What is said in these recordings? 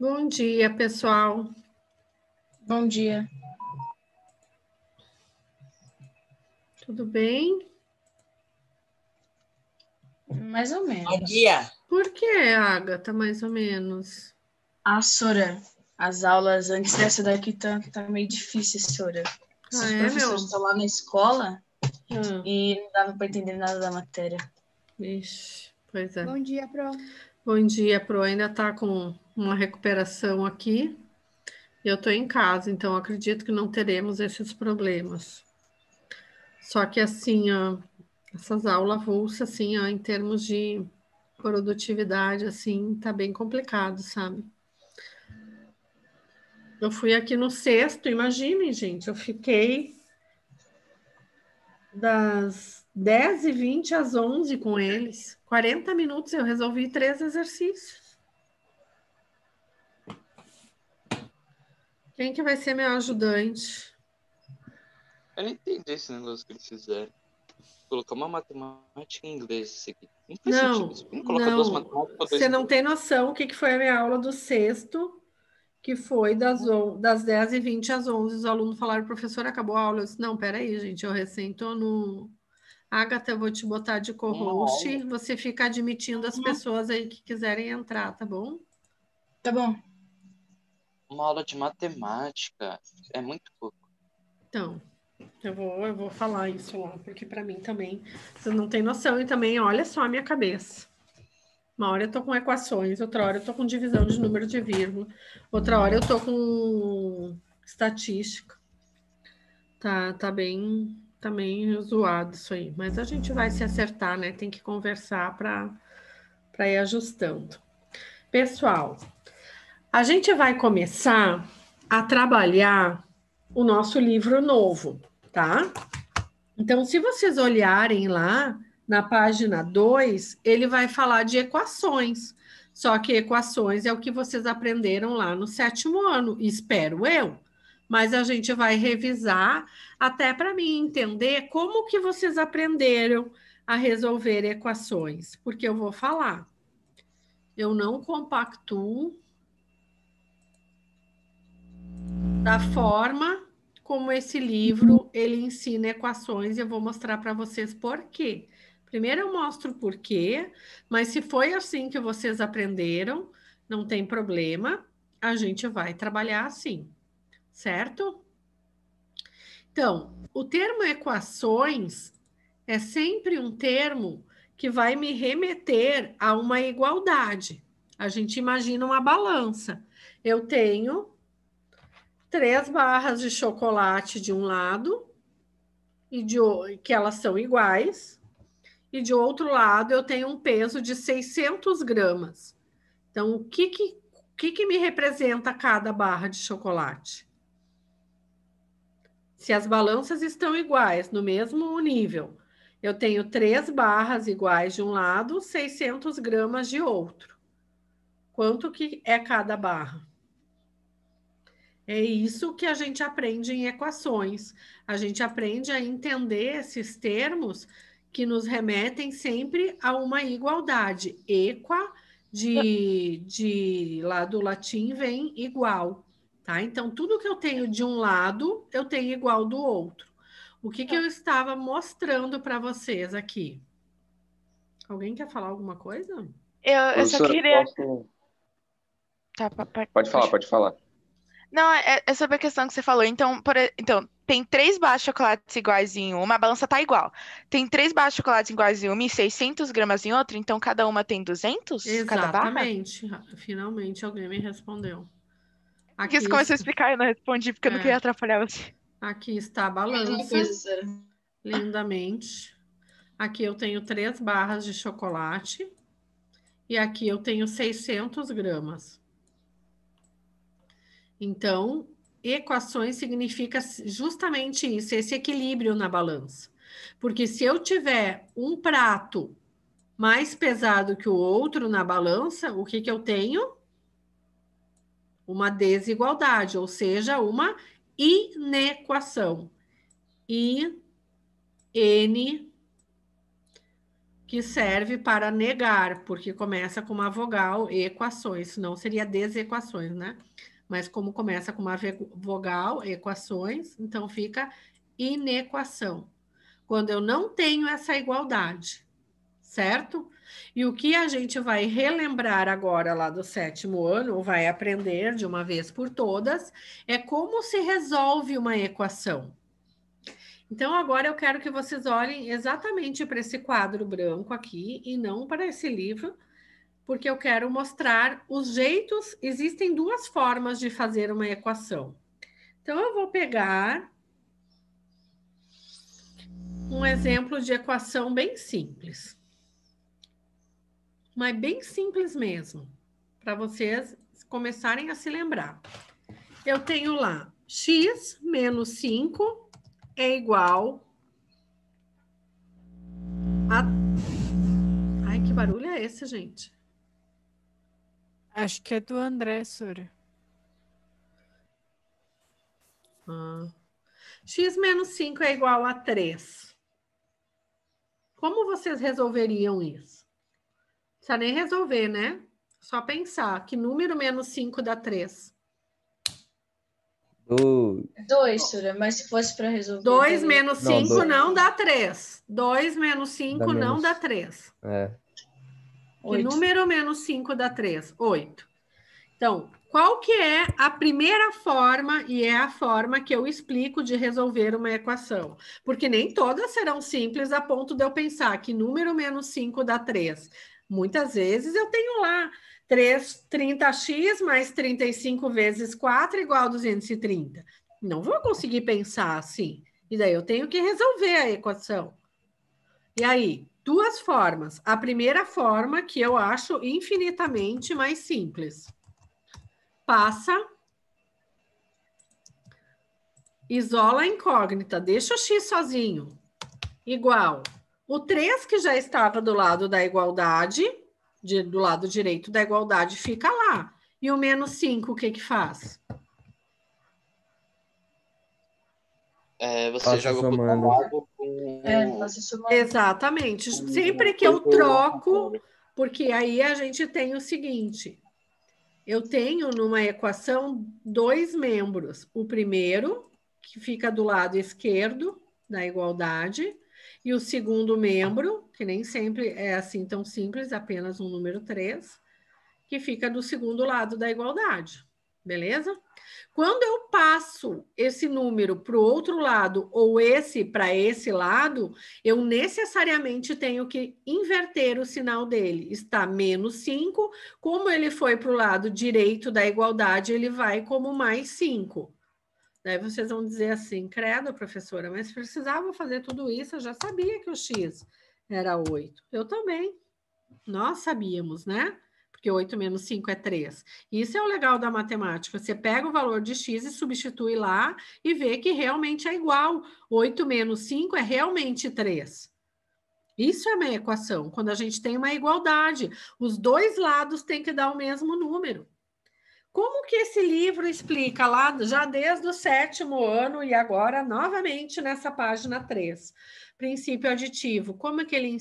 Bom dia, pessoal. Bom dia. Tudo bem? Mais ou menos. Bom dia. Por que, Agatha, mais ou menos? Sora, as aulas antes dessa daqui tá meio difícil, Sora. Os professores estão lá na escola e não dava para entender nada da matéria. Ixi, pois é. Bom dia, Pro. Bom dia, Pro. Ainda tá com uma recuperação aqui. Eu tô em casa, então acredito que não teremos esses problemas. Só que assim, ó, essas aulas avulsas, assim, ó, em termos de produtividade, assim, tá bem complicado, sabe? Eu fui aqui no sexto, imaginem, gente, eu fiquei das 10h20 às 11 com eles. 40 minutos eu resolvi 3 exercícios. Quem que vai ser meu ajudante? Eu não entendi esse negócio que eles fizeram. Colocar uma matemática em inglês isso aqui. Não faz sentido. Não coloca duas matemáticas para dois. Você não tem noção o que foi a minha aula do sexto, que foi das 10h20 às 11. Os alunos falaram, professor, acabou a aula. Eu disse, não, peraí, gente, eu recém tô no... Agatha, eu vou te botar de co-host. Você fica admitindo as pessoas aí que quiserem entrar, tá bom? Tá bom. Uma aula de matemática é muito pouco. Então, eu vou falar isso lá, porque para mim também, vocês não têm noção. E também, olha só a minha cabeça. Uma hora eu tô com equações, outra hora eu tô com divisão de número de vírgula, outra hora eu tô com estatística. Tá bem zoado isso aí. Mas a gente vai se acertar, né? Tem que conversar para ir ajustando. Pessoal, a gente vai começar a trabalhar o nosso livro novo, tá? Então, se vocês olharem lá na página 2, ele vai falar de equações. Só que equações é o que vocês aprenderam lá no 7º ano, espero eu. Mas a gente vai revisar até para mim entender como que vocês aprenderam a resolver equações. Porque eu vou falar, eu não compactuo da forma como esse livro ele ensina equações, e eu vou mostrar para vocês por quê. Primeiro eu mostro por quê, mas se foi assim que vocês aprenderam, não tem problema, a gente vai trabalhar assim, certo? Então, o termo equações é sempre um termo que vai me remeter a uma igualdade. A gente imagina uma balança. Eu tenho 3 barras de chocolate de um lado, que elas são iguais, e de outro lado eu tenho um peso de 600 gramas. Então, o que me representa cada barra de chocolate? Se as balanças estão iguais, no mesmo nível, eu tenho 3 barras iguais de um lado, 600 gramas de outro. Quanto que é cada barra? É isso que a gente aprende em equações. A gente aprende a entender esses termos que nos remetem sempre a uma igualdade. Equa, lá do latim, vem igual. Tá? Então, tudo que eu tenho de um lado, eu tenho igual do outro. O que eu estava mostrando para vocês aqui? Alguém quer falar alguma coisa? Eu só queria... Tá, Pode falar. Não, é sobre a questão que você falou. Então, tem 3 barras de chocolates iguais em uma, a balança tá igual. Tem 3 barras de chocolates iguais em uma e 600 gramas em outra, então cada uma tem 200? Cada barra? Exatamente. Finalmente alguém me respondeu. Porque você começou a explicar e eu não respondi, porque eu não queria atrapalhar você. Aqui está a balança, lindamente. Aqui eu tenho 3 barras de chocolate. E aqui eu tenho 600 gramas. Então, equações significa justamente isso, esse equilíbrio na balança. Porque se eu tiver um prato mais pesado que o outro na balança, o que eu tenho? Uma desigualdade, ou seja, uma inequação. I, N, que serve para negar, porque começa com uma vogal, equações, não seria desequações, né? Mas como começa com uma vogal, equações, então fica inequação. Quando eu não tenho essa igualdade, certo? E o que a gente vai relembrar agora lá do 7º ano, ou vai aprender de uma vez por todas, é como se resolve uma equação. Então, agora eu quero que vocês olhem exatamente para esse quadro branco aqui e não para esse livro, porque eu quero mostrar os jeitos. Existem duas formas de fazer uma equação. Então, eu vou pegar um exemplo de equação bem simples. Mas bem simples mesmo, para vocês começarem a se lembrar. Eu tenho lá x menos 5 é igual a... Ai, que barulho é esse, gente? Acho que é do André, Sora. X menos 5 é igual a 3. Como vocês resolveriam isso? Não precisa nem resolver, né? Só pensar. Que número menos 5 dá 3? 2, Sora, mas se fosse para resolver... 2 menos 5 não dá 3. 2 menos Dá 5 não menos. dá 3. É. Que 8. número menos 5 dá 3? 8. Então, qual que é a primeira forma, e é a forma que eu explico de resolver uma equação? Porque nem todas serão simples a ponto de eu pensar que número menos 5 dá 3. Muitas vezes eu tenho lá 30x mais 35 vezes 4 igual a 230. Não vou conseguir pensar assim. E daí eu tenho que resolver a equação. E aí, duas formas. A primeira forma, que eu acho infinitamente mais simples. Passa, isola a incógnita, deixa o x sozinho, igual o 3 que já estava do lado da igualdade, do lado direito da igualdade, fica lá. E o menos 5, o que que faz? Você Passa joga somando. pro lado com... Passa somando. Exatamente. Sempre que eu troco, porque aí a gente tem o seguinte... Eu tenho numa equação 2 membros. O primeiro, que fica do lado esquerdo da igualdade, e o segundo membro, que nem sempre é assim tão simples, apenas um número 3, que fica do segundo lado da igualdade. Beleza? Quando eu passo esse número para o outro lado ou esse para esse lado, eu necessariamente tenho que inverter o sinal dele. Está menos 5, como ele foi para o lado direito da igualdade, ele vai como mais 5. Daí vocês vão dizer assim, credo, professora, mas precisava fazer tudo isso, eu já sabia que o x era 8. Eu também. Nós sabíamos, né? Porque 8 menos 5 é 3. Isso é o legal da matemática. Você pega o valor de x e substitui lá e vê que realmente é igual. 8 menos 5 é realmente 3. Isso é uma equação. Quando a gente tem uma igualdade, os dois lados têm que dar o mesmo número. Como que esse livro explica lá, já desde o 7º ano e agora novamente nessa página 3? Princípio aditivo, como é que ele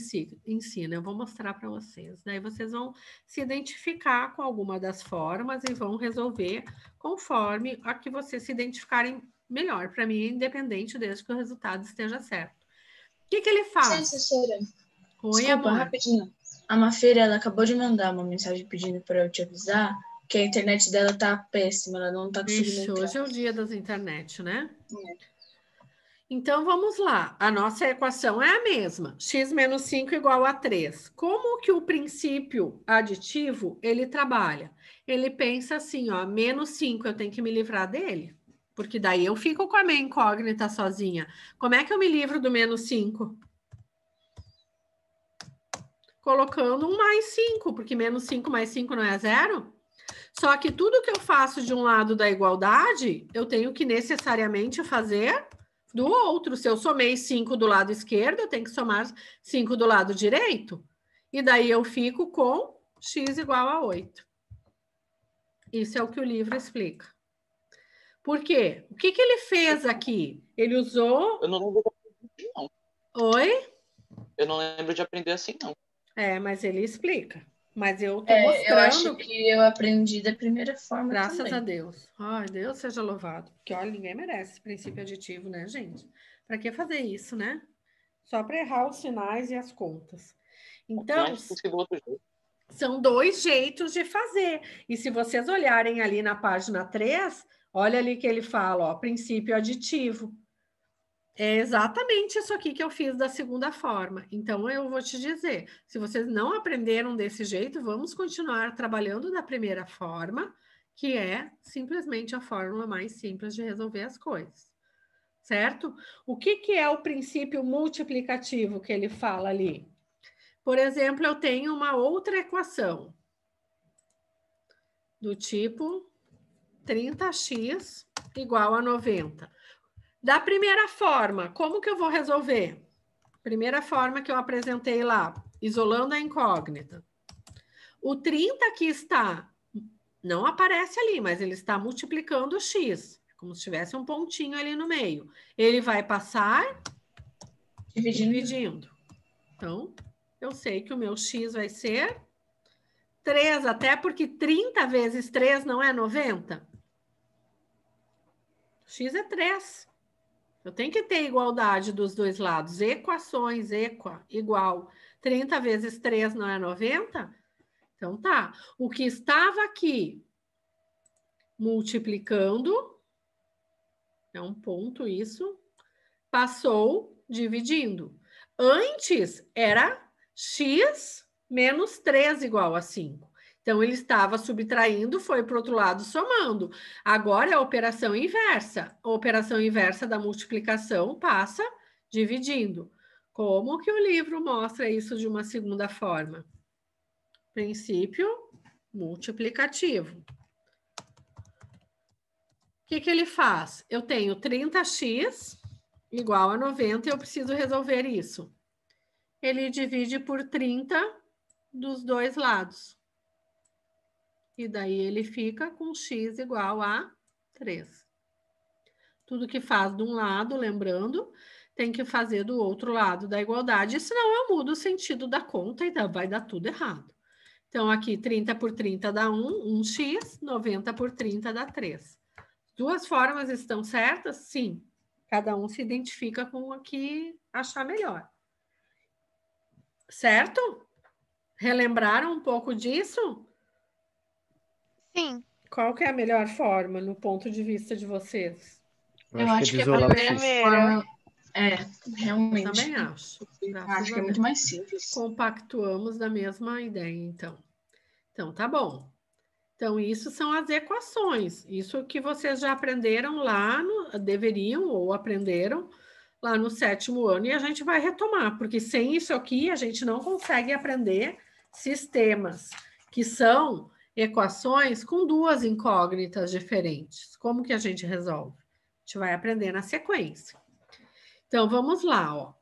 ensina? Eu vou mostrar para vocês. Daí vocês vão se identificar com alguma das formas e vão resolver conforme a que vocês se identificarem melhor. Para mim é independente desde que o resultado esteja certo. O que ele faz? Professora, Oi, desculpa, amor. Rapidinho. A Mafeira, ela acabou de mandar uma mensagem pedindo para eu te avisar que a internet dela tá péssima, ela não tá conseguindo entrar. Hoje é o dia das internet, né? Então, vamos lá. A nossa equação é a mesma. X menos 5 igual a 3. Como que o princípio aditivo, ele trabalha? Ele pensa assim, ó, menos 5, eu tenho que me livrar dele. Porque daí eu fico com a minha incógnita sozinha. Como é que eu me livro do menos 5? Colocando um mais 5, porque menos 5 mais 5 não é 0? Só que tudo que eu faço de um lado da igualdade, eu tenho que necessariamente fazer do outro. Se eu somei 5 do lado esquerdo, eu tenho que somar 5 do lado direito. E daí eu fico com x igual a 8. Isso é o que o livro explica. Por quê? O que ele fez aqui? Ele usou... Eu não lembro da não. Oi? Eu não lembro de aprender assim, não. Mas ele explica. Mas eu tô mostrando... Eu acho que eu aprendi da primeira forma Graças também. a Deus. Ai, Deus seja louvado. Porque, olha, ninguém merece esse princípio aditivo, né, gente? Para que fazer isso, né? Só para errar os sinais e as contas. Então, são 2 jeitos de fazer. E se vocês olharem ali na página 3, olha ali que ele fala, ó, princípio aditivo. É exatamente isso aqui que eu fiz da segunda forma. Então, eu vou te dizer, se vocês não aprenderam desse jeito, vamos continuar trabalhando da primeira forma, que é simplesmente a fórmula mais simples de resolver as coisas. Certo? O que é o princípio multiplicativo que ele fala ali? Por exemplo, eu tenho uma outra equação do tipo 30x igual a 90. Da primeira forma, como que eu vou resolver? Primeira forma que eu apresentei lá, isolando a incógnita. O 30 que está, não aparece ali, mas ele está multiplicando o x, como se tivesse um pontinho ali no meio. Ele vai passar dividindo. Então, eu sei que o meu x vai ser 3, até porque 30 vezes 3 não é 90. X é 3. Eu tenho que ter igualdade dos dois lados. Equações, igual. 30 vezes 3 não é 90? Então, tá. O que estava aqui multiplicando, é um ponto isso, passou dividindo. Antes era x menos 3 igual a 5. Então, ele estava subtraindo, foi para o outro lado somando. Agora é a operação inversa. A operação inversa da multiplicação passa dividindo. Como que o livro mostra isso de uma segunda forma? Princípio multiplicativo. O que ele faz? Eu tenho 30x igual a 90 e eu preciso resolver isso. Ele divide por 30 dos dois lados. E daí ele fica com x igual a 3. Tudo que faz de um lado, lembrando, tem que fazer do outro lado da igualdade, senão eu mudo o sentido da conta e vai dar tudo errado. Então, aqui 30 por 30 dá 1x, 90 por 30 dá 3. Duas formas estão certas? Sim. Cada um se identifica com o que achar melhor. Certo? Relembraram um pouco disso? Sim. Qual que é a melhor forma, no ponto de vista de vocês? Eu acho que é a primeira. Realmente. Eu também acho. Acho que é muito mais simples. Compactuamos da mesma ideia, então. Então, tá bom. Então, isso são as equações. Isso que vocês já aprenderam lá, deveriam ou aprenderam lá no 7º ano, e a gente vai retomar, porque sem isso aqui a gente não consegue aprender sistemas, que são equações com 2 incógnitas diferentes. Como que a gente resolve? A gente vai aprender na sequência. Então, vamos lá, ó.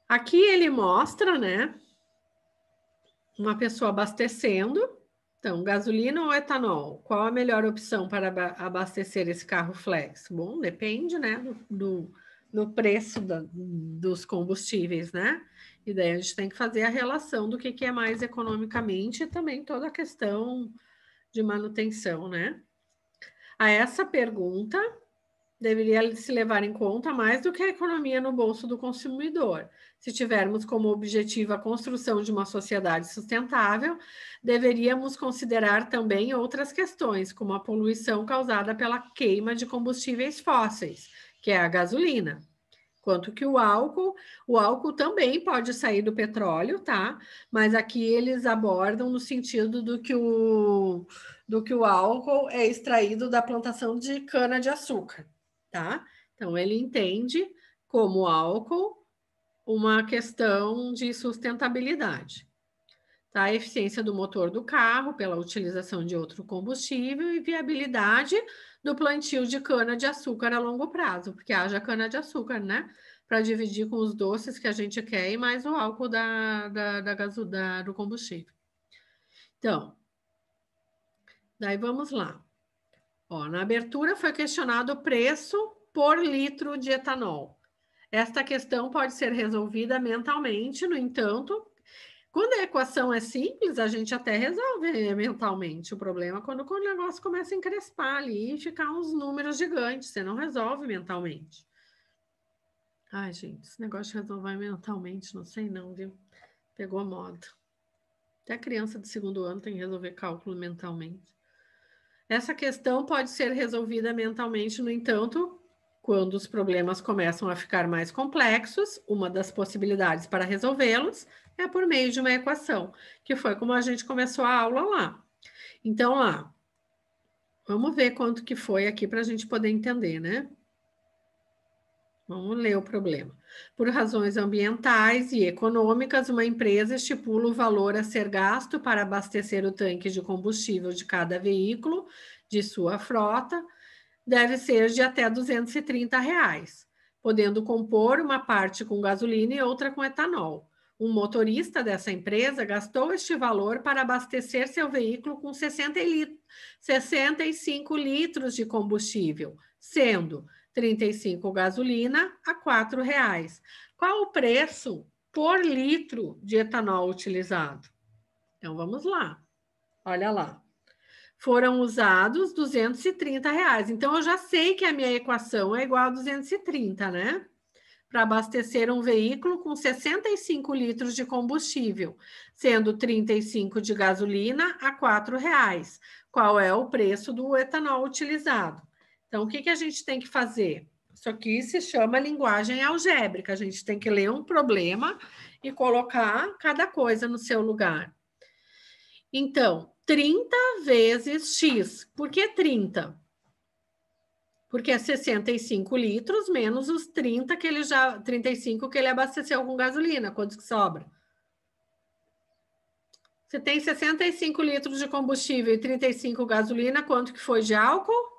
Aqui ele mostra, né, uma pessoa abastecendo. Então, gasolina ou etanol? Qual a melhor opção para abastecer esse carro flex? Bom, depende, né, do preço dos combustíveis, né? E daí a gente tem que fazer a relação do que é mais economicamente e também toda a questão de manutenção, né? A essa pergunta deveria se levar em conta mais do que a economia no bolso do consumidor. Se tivermos como objetivo a construção de uma sociedade sustentável, deveríamos considerar também outras questões, como a poluição causada pela queima de combustíveis fósseis, que é a gasolina. Quanto que o álcool também pode sair do petróleo, tá? Mas aqui eles abordam no sentido do que o álcool é extraído da plantação de cana-de-açúcar, tá? Então, ele entende como álcool uma questão de sustentabilidade. Tá? A eficiência do motor do carro pela utilização de outro combustível e viabilidade do plantio de cana-de-açúcar a longo prazo, porque haja cana-de-açúcar, né? Para dividir com os doces que a gente quer e mais o álcool do combustível. Então, daí vamos lá. Ó, na abertura foi questionado o preço por litro de etanol. Esta questão pode ser resolvida mentalmente, no entanto, quando a equação é simples, a gente até resolve mentalmente o problema. Quando o negócio começa a encrespar ali e ficar uns números gigantes, você não resolve mentalmente. Ai, gente, esse negócio de resolver mentalmente, não sei não, viu? Pegou moda. Até criança de 2º ano tem que resolver cálculo mentalmente. Essa questão pode ser resolvida mentalmente, no entanto, quando os problemas começam a ficar mais complexos, uma das possibilidades para resolvê-los é por meio de uma equação, que foi como a gente começou a aula lá. Então, lá, vamos ver quanto que foi aqui para a gente poder entender, né? Vamos ler o problema. Por razões ambientais e econômicas, uma empresa estipula o valor a ser gasto para abastecer o tanque de combustível de cada veículo de sua frota, deve ser de até R$230, podendo compor uma parte com gasolina e outra com etanol. Um motorista dessa empresa gastou este valor para abastecer seu veículo com 65 litros de combustível, sendo 35 gasolina a R$4. Qual o preço por litro de etanol utilizado? Então, vamos lá. Olha lá. Foram usados R$230. Então, eu já sei que a minha equação é igual a 230, né? Para abastecer um veículo com 65 litros de combustível, sendo 35 de gasolina a R$4. Qual é o preço do etanol utilizado? Então, o que a gente tem que fazer? Isso aqui se chama linguagem algébrica. A gente tem que ler um problema e colocar cada coisa no seu lugar. Então, 30 vezes X. Por que 30? Porque é 65 litros menos os 35 que ele abasteceu com gasolina. Quantos que sobra? Você tem 65 litros de combustível e 35 gasolina, quanto que foi de álcool?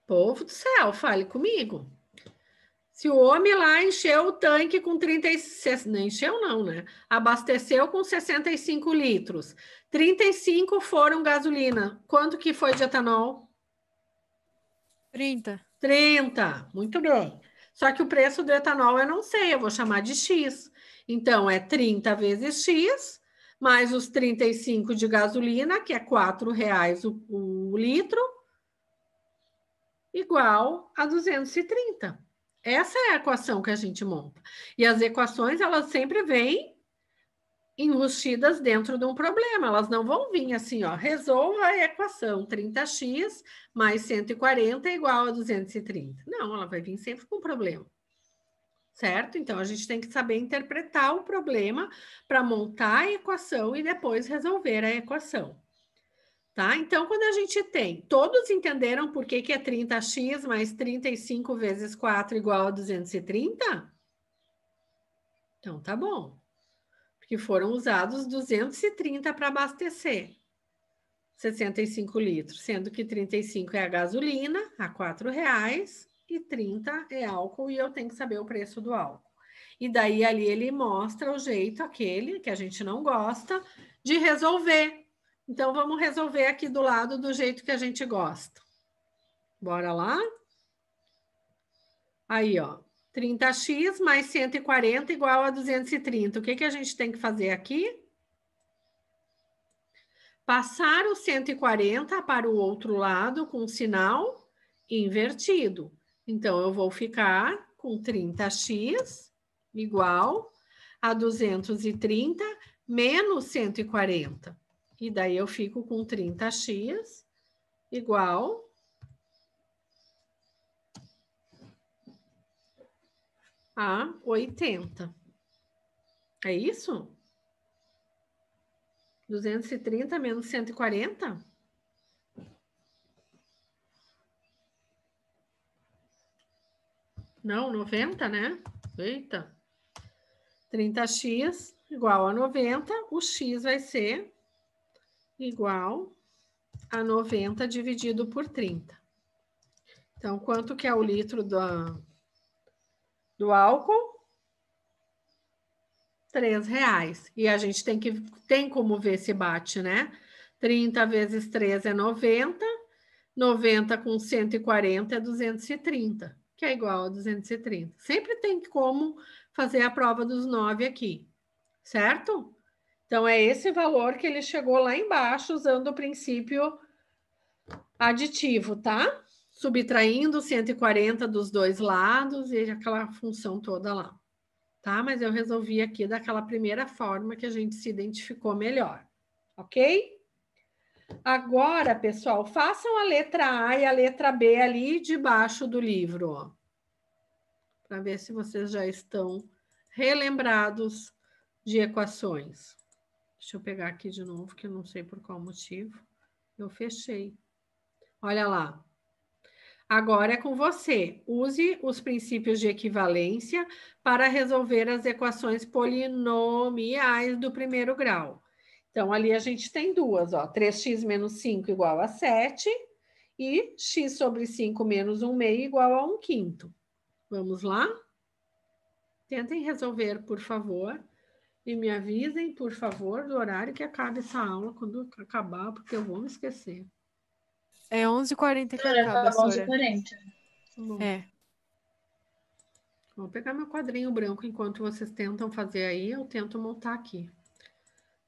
Povo do céu, fale comigo. Se o homem lá encheu o tanque com 36... Não encheu não, né? Abasteceu com 65 litros. 35 foram gasolina. Quanto que foi de etanol? 30. 30. Muito bem. Só que o preço do etanol eu não sei, eu vou chamar de X. Então, é 30 vezes X, mais os 35 de gasolina, que é R$4 o litro, igual a 230. Essa é a equação que a gente monta. E as equações, elas sempre vêm enrustidas dentro de um problema. Elas não vão vir assim, ó, resolva a equação 30x mais 140 é igual a 230. Não, ela vai vir sempre com um problema. Certo? Então, a gente tem que saber interpretar o problema para montar a equação e depois resolver a equação. Tá? Então, quando a gente tem, todos entenderam por que é 30x mais 35 vezes 4 igual a 230? Então, tá bom. Porque foram usados 230 para abastecer 65 litros, sendo que 35 é a gasolina, a R$4, e 30 é álcool, e eu tenho que saber o preço do álcool. E daí, ali, ele mostra o jeito, aquele que a gente não gosta, de resolver. Então, vamos resolver aqui do lado do jeito que a gente gosta. Bora lá? Aí, ó. 30x mais 140 igual a 230. O que a gente tem que fazer aqui? Passar o 140 para o outro lado com o sinal invertido. Então, eu vou ficar com 30x igual a 230 menos 140. E daí eu fico com 30x igual a 80. É isso? 230 menos 140? Não, 90, né? Eita. 30x igual a 90, o x vai ser igual a 90 dividido por 30. Então, quanto que é o litro do álcool? R$3. E a gente tem como ver se bate, né? 30 vezes 3 é 90. 90 com 140 é 230, que é igual a 230. Sempre tem como fazer a prova dos 9 aqui, certo? Então, é esse valor que ele chegou lá embaixo usando o princípio aditivo, tá? Subtraindo 140 dos dois lados e aquela função toda lá, tá? Mas eu resolvi aqui daquela primeira forma que a gente se identificou melhor, ok? Agora, pessoal, façam a letra A e a letra B ali debaixo do livro, ó, para ver se vocês já estão relembrados de equações. Deixa eu pegar aqui de novo, que eu não sei por qual motivo. Eu fechei. Olha lá. Agora é com você. Use os princípios de equivalência para resolver as equações polinomiais do primeiro grau. Então, ali a gente tem duas, ó. 3x menos 5 igual a 7 e x sobre 5 menos 1 meio igual a 1 quinto. Vamos lá? Tentem resolver, por favor. E me avisem, por favor, do horário que acaba essa aula, quando acabar, porque eu vou me esquecer. É 11h40 que Sora, acaba, acaba Sora. 11h40. Bom, É. vou pegar meu quadrinho branco enquanto vocês tentam fazer aí, eu tento montar aqui.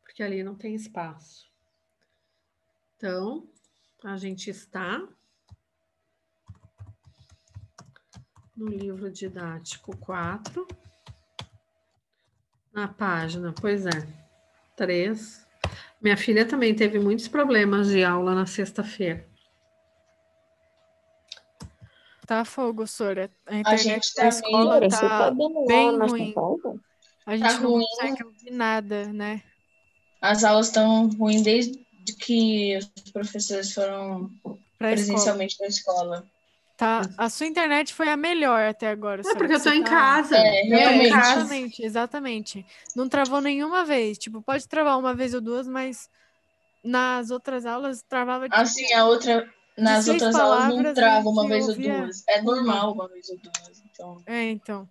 Porque ali não tem espaço. Então, a gente está no livro didático 4, na página, pois é, 3. Minha filha também teve muitos problemas de aula na sexta-feira. Tá fogo, Sora. A A internet gente da tá escola meio... Você tá tá dando bem aula na ruim. sua casa? A gente Tá não ruim. consegue ouvir nada, né? As aulas estão ruins desde que os professores foram Pra escola. presencialmente para a escola. Tá. A sua internet foi a melhor até agora, É Sora. porque eu tô Você em tá- casa. É, Eu tô em realmente. casa. Exatamente, exatamente. Não travou nenhuma vez. Tipo, pode travar uma vez ou duas, mas nas outras aulas travava tipo, Assim, nas 6 outras aulas não palavras a trava uma gente vez ou ouvia duas. É uma. normal uma vez ou duas. Então, Então.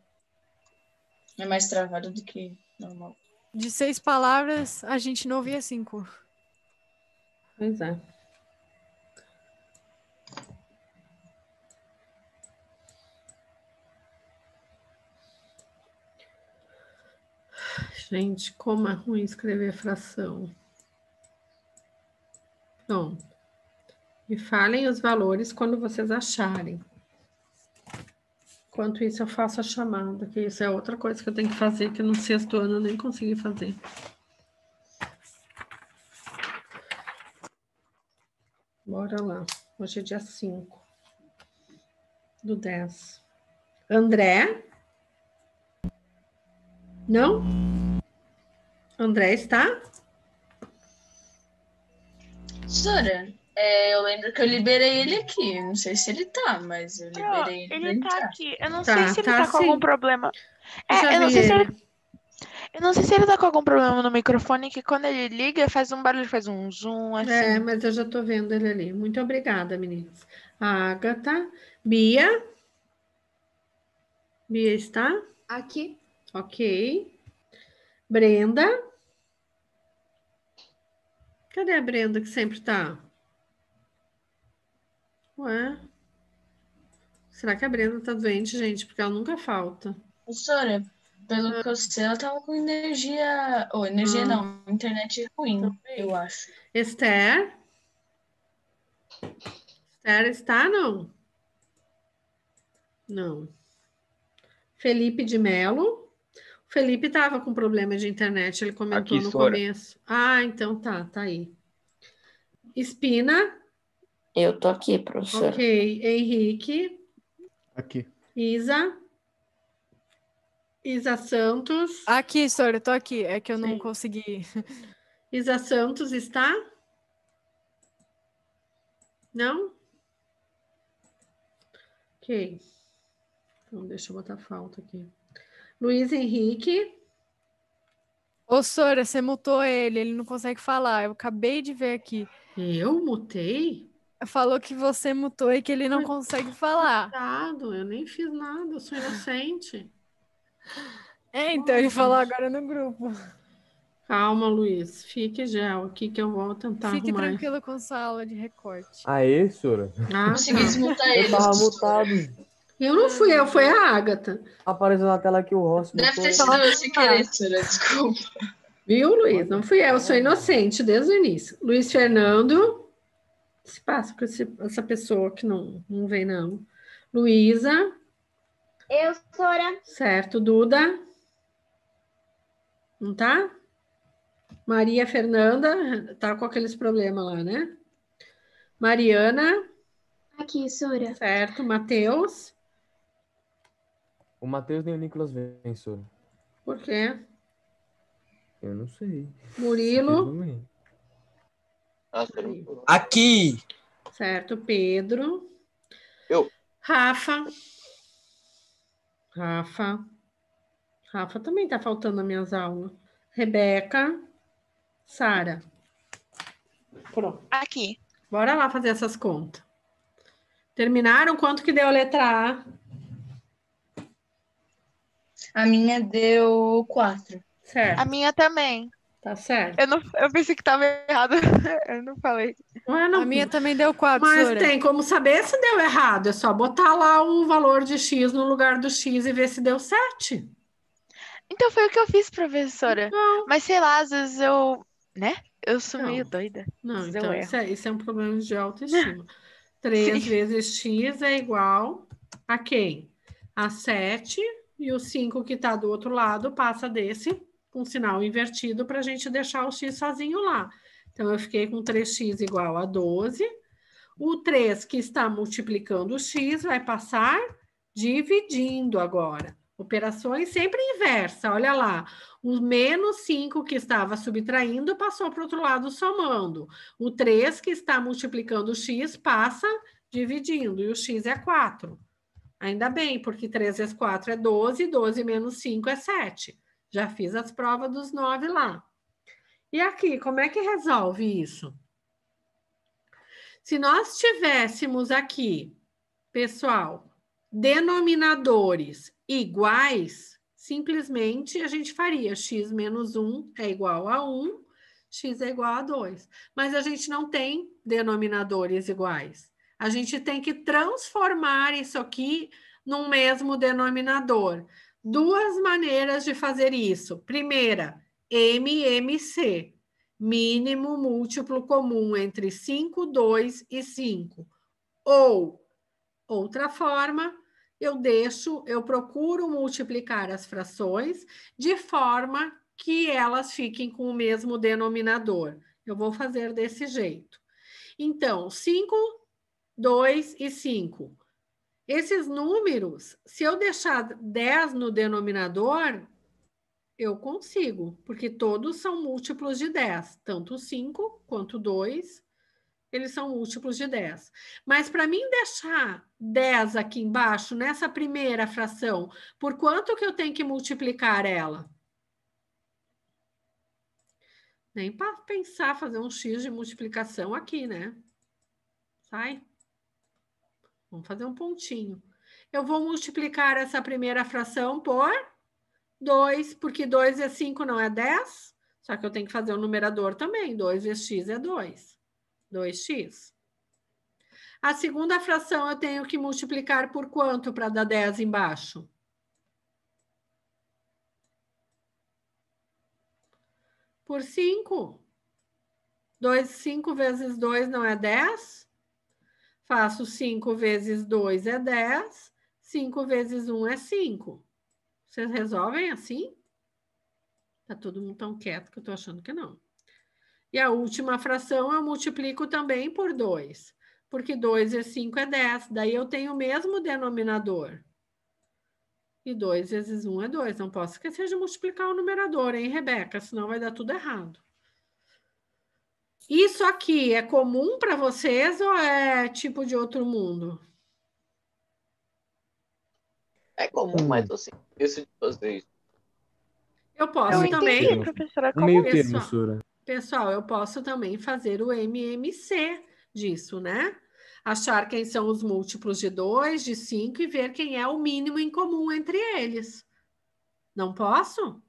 é mais travado do que normal. De 6 palavras, a gente não ouvia 5. Pois é. Gente, como é ruim escrever fração. Pronto. Me falem os valores quando vocês acharem. Enquanto isso, eu faço a chamada, que isso é outra coisa que eu tenho que fazer, que no sexto ano eu nem consegui fazer. Bora lá. Hoje é dia 5/10. André? Não? André está? Sora, eu lembro que eu liberei ele aqui. Não sei se ele tá, mas eu liberei ele pra Ele tá entrar. aqui. Eu não Tá, sei se ele tá tá com algum sim. problema. Eu já Eu não vi sei se ele. eu não sei se ele tá com algum problema no microfone, que quando ele liga, faz um barulho, faz um zoom, assim. É, mas eu já tô vendo ele ali. Muito obrigada, meninas. A Agatha. Bia? Bia está? Aqui. Ok. Brenda? Cadê a Brenda que sempre tá? Ué? Será que a Brenda tá doente, gente? Porque ela nunca falta. Sora, pelo que eu sei, ela tava com energia. Ou energia não, internet ruim, eu acho. Esther? Esther está, não? Não. Felipe de Melo? O Felipe tava com problema de internet, ele comentou Aqui, no Sora. começo. Ah, então tá aí. Espina? Eu tô aqui, professora. Ok. Henrique? Aqui. Isa? Isa Santos? Aqui, Sora, eu tô aqui. É que eu não Sim. consegui. Isa Santos está? Não? Ok. Então, deixa eu botar falta aqui. Luiz Henrique? Ô, Sora, você mutou ele não consegue falar. Eu acabei de ver aqui. Eu mutei? Falou que você mutou e que ele não consegue falar. Coitado, eu nem fiz nada, eu sou inocente. Então ele falou agora no grupo. Calma, Luiz. Fique gel aqui que eu vou tentar Fique arrumar. tranquilo com sua aula de recorte. Aê, senhora. Ah, Consegui desmontar Eu ele. tava professora. mutado. Eu não fui eu, foi a Ágata. Apareceu na tela aqui o Rossi. Deve botou ter aí. sido eu sem querer, senhora. Desculpa. Viu, Luiz? Não fui eu sou inocente desde o início. Luiz Fernando. Se passa com essa pessoa que não vem, não. Luísa. Eu, Sora. Certo. Duda. Não tá? Maria Fernanda. Tá com aqueles problemas lá, né? Mariana. Aqui, Sora. Certo. Matheus. O Matheus nem o Nicolas vem, senhora. Por quê? Eu não sei. Murilo. Vocês não vêm. Aqui. Certo. Pedro. Eu. Rafa. Rafa também tá faltando nas minhas aulas. Rebeca. Sara. Pronto. Aqui. Bora lá fazer essas contas. Terminaram? Quanto que deu a letra A? A minha deu 4. Certo. A minha também. Tá certo. Eu pensei que tava errado. Eu não falei. Não, A minha também deu 4, mas Sora. tem como saber se deu errado. É só botar lá o valor de X no lugar do X e ver se deu 7. Então foi o que eu fiz, professora. Não. Mas sei lá, às vezes eu... Né? Eu sou Não. meio doida. Não, Às vezes eu então erro. isso é um problema de autoestima. 3 Sim. vezes X é igual a quem? A 7 e o 5 que está do outro lado passa desse com sinal invertido para a gente deixar o X sozinho lá. Então, eu fiquei com 3x igual a 12. O 3 que está multiplicando o X vai passar dividindo agora. Operações sempre inversa, olha lá. O menos 5 que estava subtraindo passou para o outro lado somando. O 3 que está multiplicando o X passa dividindo, e o X é 4. Ainda bem, porque 3 vezes 4 é 12, 12 menos 5 é 7. Já fiz as provas dos 9 lá. E aqui, como é que resolve isso? Se nós tivéssemos aqui, pessoal, denominadores iguais, simplesmente a gente faria x menos 1 é igual a 1, x é igual a 2. Mas a gente não tem denominadores iguais. A gente tem que transformar isso aqui num mesmo denominador. Duas maneiras de fazer isso. Primeira, MMC, mínimo múltiplo comum entre 5, 2 e 5. Ou, outra forma, eu procuro multiplicar as frações de forma que elas fiquem com o mesmo denominador. Eu vou fazer desse jeito. Então, 5, 2 e 5. Esses números, se eu deixar 10 no denominador, eu consigo, porque todos são múltiplos de 10. Tanto 5 quanto 2, eles são múltiplos de 10. Mas para mim deixar 10 aqui embaixo, nessa primeira fração, por quanto que eu tenho que multiplicar ela? Nem para pensar fazer um x de multiplicação aqui, né? Sai. Vamos fazer um pontinho. Eu vou multiplicar essa primeira fração por 2, porque 2 vezes 5 não é 10, só que eu tenho que fazer o numerador também. 2 vezes x é 2. 2x. A segunda fração eu tenho que multiplicar por quanto para dar 10 embaixo? Por 5. 5 vezes 2 não é 10? Faço 5 vezes 2 é 10. 5 vezes 1 é 5. Vocês resolvem assim? Tá todo mundo tão quieto que eu tô achando que não. E a última fração eu multiplico também por 2. Porque 2 vezes 5 é 10. Daí eu tenho o mesmo denominador. E 2 vezes 1 é 2. Não posso esquecer de multiplicar o numerador, hein, Rebeca? Senão vai dar tudo errado. Isso aqui é comum para vocês ou é tipo de outro mundo? É comum, mas assim, esse de fazer isso. Eu posso também. Entendi, professora. Um meio termo, pessoal, Sura. pessoal, eu posso também fazer o MMC disso, né? Achar quem são os múltiplos de 2, de 5 e ver quem é o mínimo em comum entre eles. Não posso?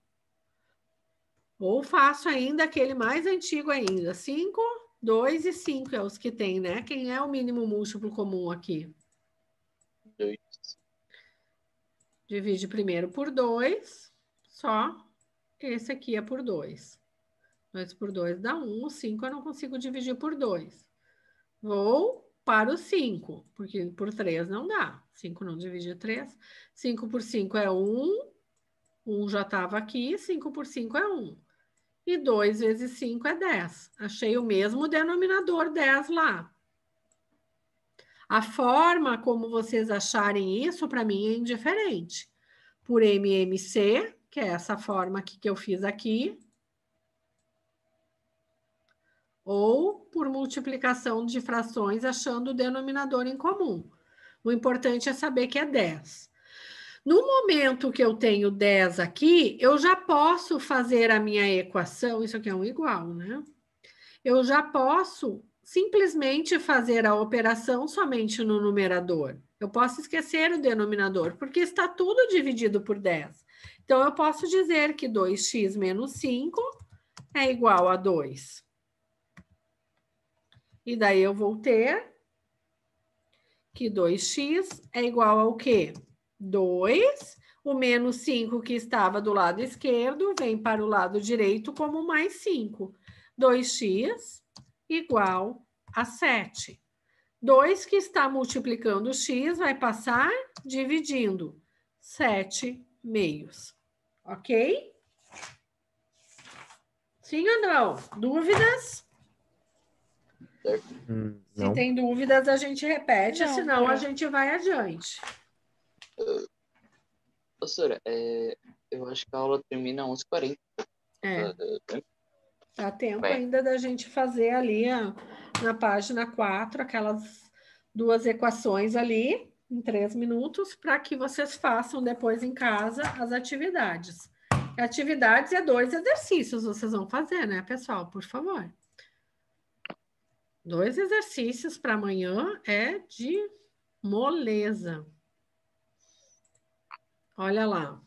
Ou faço ainda aquele mais antigo ainda. 5, 2 e 5 é os que tem, né? Quem é o mínimo múltiplo comum aqui? 2. Divide primeiro por 2, só. Esse aqui é por 2. 2 por 2 dá 1. O 5 eu não consigo dividir por 2. Vou para o 5, porque por 3 não dá. 5 não divide 3. 5 por 5 é 1. 1 já estava aqui. 5 por 5 é 1. E 2 vezes 5 é 10. Achei o mesmo denominador 10 lá. A forma como vocês acharem isso, para mim, é indiferente. Por MMC, que é essa forma aqui que eu fiz aqui, ou por multiplicação de frações achando o denominador em comum. O importante é saber que é 10. No momento que eu tenho 10 aqui, eu já posso fazer a minha equação, isso aqui é um igual, né? Eu já posso simplesmente fazer a operação somente no numerador. Eu posso esquecer o denominador, porque está tudo dividido por 10. Então, eu posso dizer que 2x menos 5 é igual a 2. E daí eu vou ter que 2x é igual ao quê? 2. O menos 5 que estava do lado esquerdo vem para o lado direito como mais 5. 2x igual a 7. 2 que está multiplicando x vai passar dividindo 7 meios. Ok? Sim ou não? Dúvidas? Se tem dúvidas, a gente repete, Não, senão a gente vai adiante. Professora, eu acho que a aula termina às 11h40. Dá tempo ainda da gente fazer ali na página 4 aquelas 2 equações ali em 3 minutos para que vocês façam depois em casa as atividades. Atividades é 2 exercícios vocês vão fazer, né, pessoal? Por favor. 2 exercícios para amanhã é de moleza. Olha lá.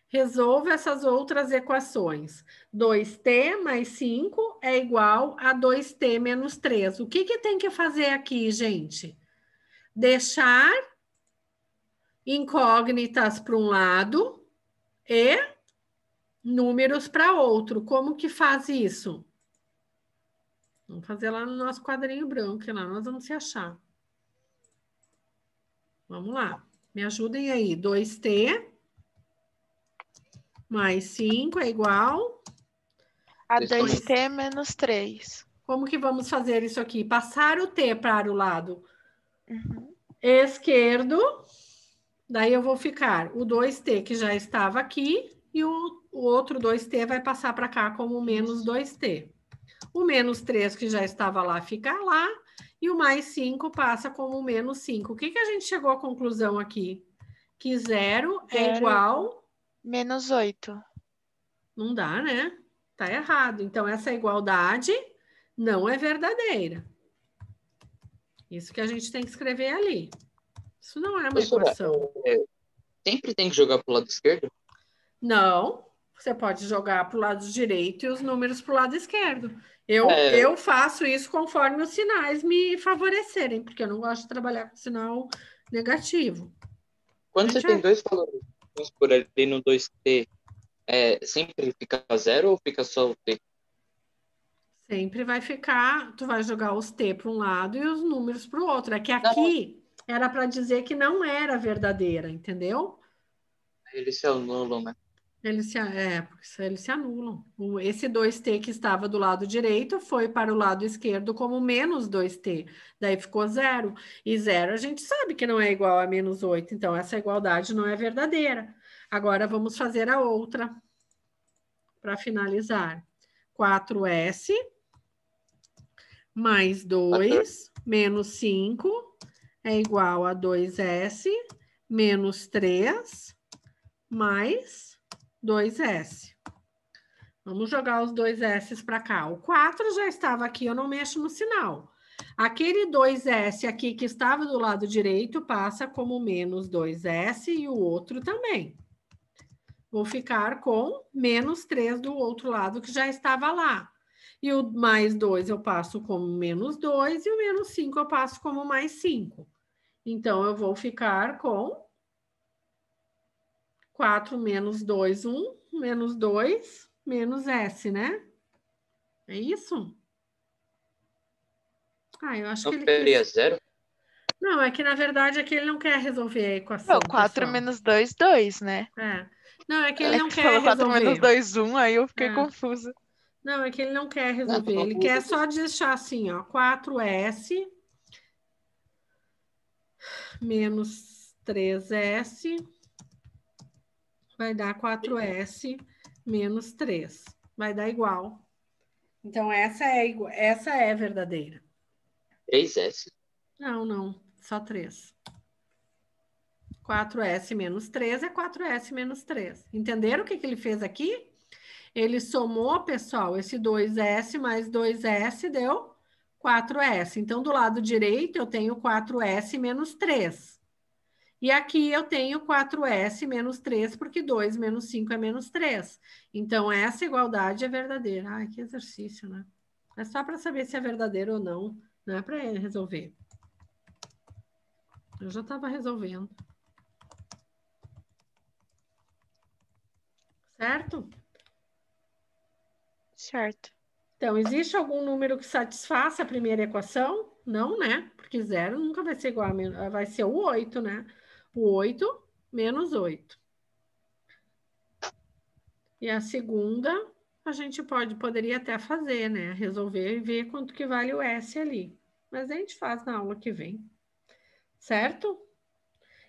Resolva essas outras equações. 2t mais 5 é igual a 2t menos 3. O que tem que fazer aqui, gente? Deixar incógnitas para um lado e números para outro. Como que faz isso? Vamos fazer lá no nosso quadrinho branco, que lá nós vamos se achar. Vamos lá. Me ajudem aí. 2t mais 5 é igual a 2t menos 3. Como que vamos fazer isso aqui? Passar o t para o lado esquerdo. Daí eu vou ficar o 2t que já estava aqui e o outro 2t vai passar para cá como menos 2t. O menos 3 que já estava lá fica lá e o mais 5 passa como menos 5. O que a gente chegou à conclusão aqui? Que 0 é igual... Menos 8. Não dá, né? Tá errado. Então, essa igualdade não é verdadeira. Isso que a gente tem que escrever ali. Isso não é uma equação. Sempre tem que jogar para o lado esquerdo? Não. Você pode jogar para o lado direito e os números para o lado esquerdo. Eu faço isso conforme os sinais me favorecerem, porque eu não gosto de trabalhar com sinal negativo. Quando você tem dois valores, vamos por ali no 2t, sempre fica 0 ou fica só o t? Sempre vai ficar, tu vai jogar os t para um lado e os números para o outro. É que aqui era para dizer que não era verdadeira, entendeu? Eles se anulam, né? Eles se anulam. Esse 2t que estava do lado direito foi para o lado esquerdo como menos 2t. Daí ficou 0. E 0 a gente sabe que não é igual a menos 8. Então, essa igualdade não é verdadeira. Agora, vamos fazer a outra para finalizar. 4s mais 2 menos 5 é igual a 2s menos 3 mais 2s. Vamos jogar os 2s para cá. O 4 já estava aqui, eu não mexo no sinal. Aquele 2s aqui que estava do lado direito passa como menos 2s e o outro também. Vou ficar com menos 3 do outro lado, que já estava lá. E o mais 2 eu passo como menos 2 e o menos 5 eu passo como mais 5. Então, eu vou ficar com 4 menos 2, 1, menos 2, menos S, né? É isso? Eu acho que ele seria 0? Não, é que na verdade é que ele não quer resolver a equação, Não, 4 pessoal. menos 2, 2, né? Não, é que ele não que quer falou 4 resolver. menos 2, 1, aí eu fiquei confusa. Não, é que ele não quer resolver. Ele quer só deixar assim, ó, 4S menos 3S vai dar 4S menos 3. Vai dar igual. Então, essa é verdadeira. 3S? Não, só 3. 4S menos 3 é 4S menos 3. Entenderam o que ele fez aqui? Ele somou, pessoal, esse 2S mais 2S deu 4S. Então, do lado direito, eu tenho 4S menos 3. E aqui eu tenho 4S menos 3, porque 2 menos 5 é menos 3. Então, essa igualdade é verdadeira. Ai, que exercício, né? É só para saber se é verdadeiro ou não. Não é para resolver. Eu já estava resolvendo. Certo? Certo. Então, existe algum número que satisfaça a primeira equação? Não, né? Porque 0 nunca vai ser igual a... Vai ser o 8, né? O 8 menos 8. E a segunda, a gente poderia até fazer, né? Resolver e ver quanto que vale o S ali. Mas a gente faz na aula que vem. Certo?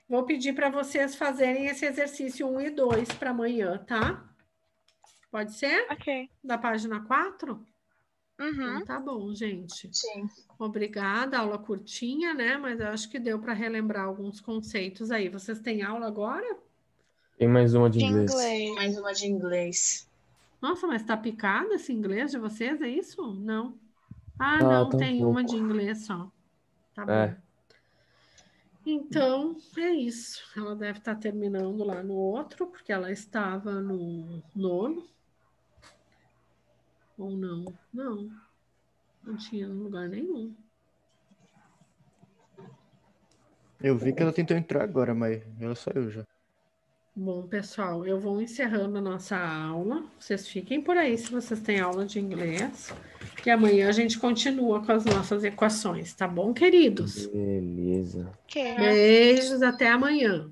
Vou pedir para vocês fazerem esse exercício 1 e 2 para amanhã, tá? Pode ser? Ok. Da página 4? Uhum. Então, tá bom, gente. Sim. Obrigada, aula curtinha, né? Mas eu acho que deu para relembrar alguns conceitos aí. Vocês têm aula agora? Tem mais uma de De inglês. inglês. Mais uma de inglês. Nossa, mas tá picado esse inglês de vocês, é isso? Não. Ah, Ah, não, tá um tem uma de pouco. inglês só. Tá bom. É. Então, é isso. Ela deve estar terminando lá no outro, porque ela estava no nono. Ou não? Não. Não tinha lugar nenhum. Eu vi que ela tentou entrar agora, mas ela saiu já. Bom, pessoal, eu vou encerrando a nossa aula. Vocês fiquem por aí se vocês têm aula de inglês. E amanhã a gente continua com as nossas equações, tá bom, queridos? Beleza. Ok. Beijos, até amanhã.